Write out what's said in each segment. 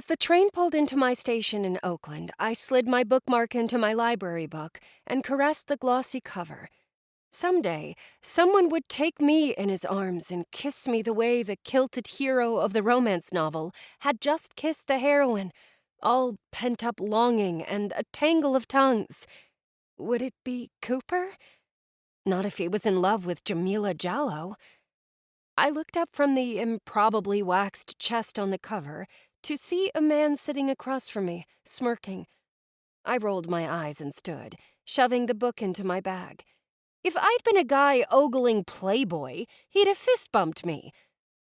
As the train pulled into my station in Oakland, I slid my bookmark into my library book and caressed the glossy cover. Someday, someone would take me in his arms and kiss me the way the kilted hero of the romance novel had just kissed the heroine, all pent-up longing and a tangle of tongues. Would it be Cooper? Not if he was in love with Jamila Jallow. I looked up from the improbably waxed chest on the cover to see a man sitting across from me, smirking. I rolled my eyes and stood, shoving the book into my bag. If I'd been a guy ogling Playboy, he'd have fist-bumped me.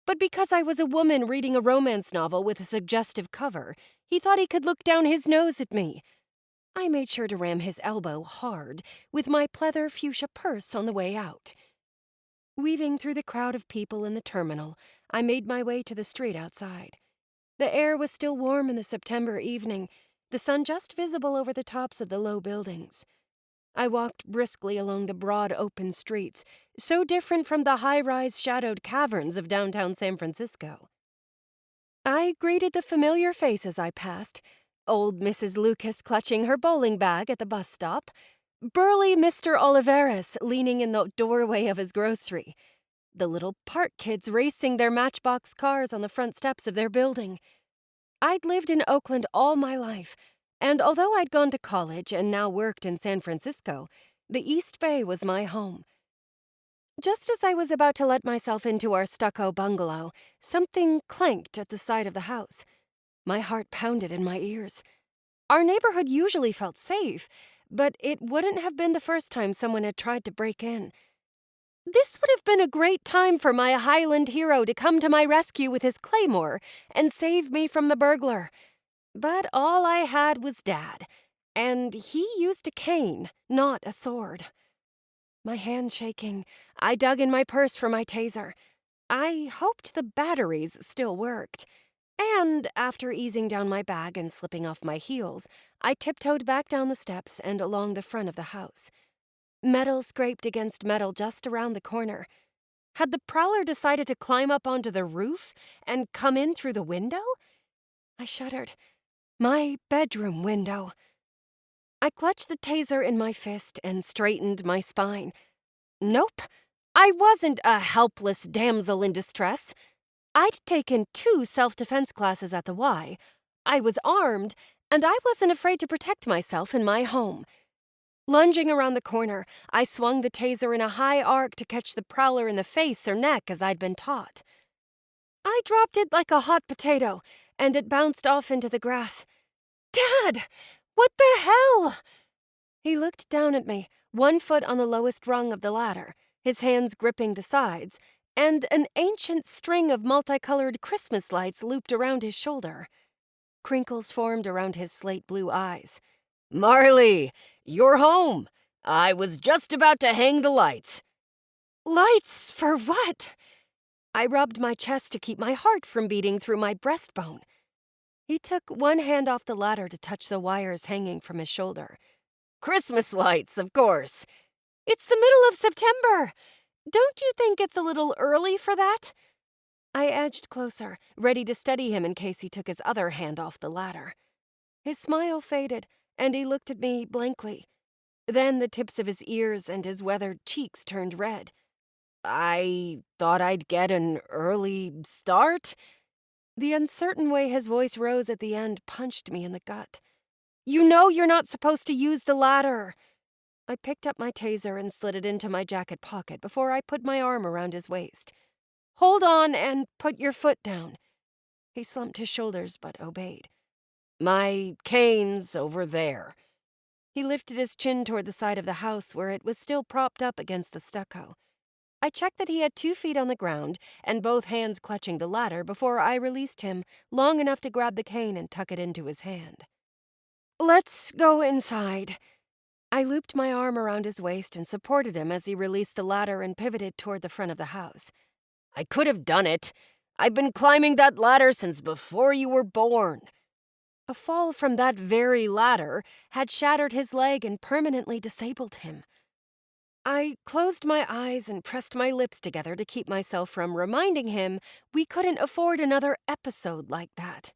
But because I was a woman reading a romance novel with a suggestive cover, he thought he could look down his nose at me. I made sure to ram his elbow hard with my pleather fuchsia purse on the way out. Weaving through the crowd of people in the terminal, I made my way to the street outside. The air was still warm in the September evening, the sun just visible over the tops of the low buildings. I walked briskly along the broad open streets, so different from the high-rise shadowed caverns of downtown San Francisco. I greeted the familiar faces I passed, old Mrs. Lucas clutching her bowling bag at the bus stop, burly Mr. Oliveras leaning in the doorway of his grocery, the little park kids racing their matchbox cars on the front steps of their building. I'd lived in Oakland all my life, and although I'd gone to college and now worked in San Francisco, the East Bay was my home. Just as I was about to let myself into our stucco bungalow, something clanked at the side of the house. My heart pounded in my ears. Our neighborhood usually felt safe, but it wouldn't have been the first time someone had tried to break in. This would have been a great time for my Highland hero to come to my rescue with his claymore and save me from the burglar. But all I had was Dad, and he used a cane, not a sword. My hand shaking, I dug in my purse for my taser. I hoped the batteries still worked. And after easing down my bag and slipping off my heels, I tiptoed back down the steps and along the front of the house. Metal scraped against metal just around the corner. Had the prowler decided to climb up onto the roof and come in through the window? I shuddered. My bedroom window. I clutched the taser in my fist and straightened my spine. Nope, I wasn't a helpless damsel in distress. I'd taken 2 self-defense classes at the Y. I was armed, and I wasn't afraid to protect myself in my home. Lunging around the corner, I swung the taser in a high arc to catch the prowler in the face or neck as I'd been taught. I dropped it like a hot potato, and it bounced off into the grass. Dad! What the hell? He looked down at me, one foot on the lowest rung of the ladder, his hands gripping the sides, and an ancient string of multicolored Christmas lights looped around his shoulder. Crinkles formed around his slate-blue eyes. Marley, you're home. I was just about to hang the lights. Lights for what? I rubbed my chest to keep my heart from beating through my breastbone. He took one hand off the ladder to touch the wires hanging from his shoulder. Christmas lights, of course. It's the middle of September. Don't you think it's a little early for that? I edged closer, ready to steady him in case he took his other hand off the ladder. His smile faded, and he looked at me blankly. Then the tips of his ears and his weathered cheeks turned red. I thought I'd get an early start. The uncertain way his voice rose at the end punched me in the gut. You know you're not supposed to use the ladder. I picked up my taser and slid it into my jacket pocket before I put my arm around his waist. Hold on and put your foot down. He slumped his shoulders but obeyed. My cane's over there. He lifted his chin toward the side of the house where it was still propped up against the stucco. I checked that he had 2 feet on the ground and both hands clutching the ladder before I released him, long enough to grab the cane and tuck it into his hand. Let's go inside. I looped my arm around his waist and supported him as he released the ladder and pivoted toward the front of the house. I could have done it. I've been climbing that ladder since before you were born. A fall from that very ladder had shattered his leg and permanently disabled him. I closed my eyes and pressed my lips together to keep myself from reminding him we couldn't afford another episode like that.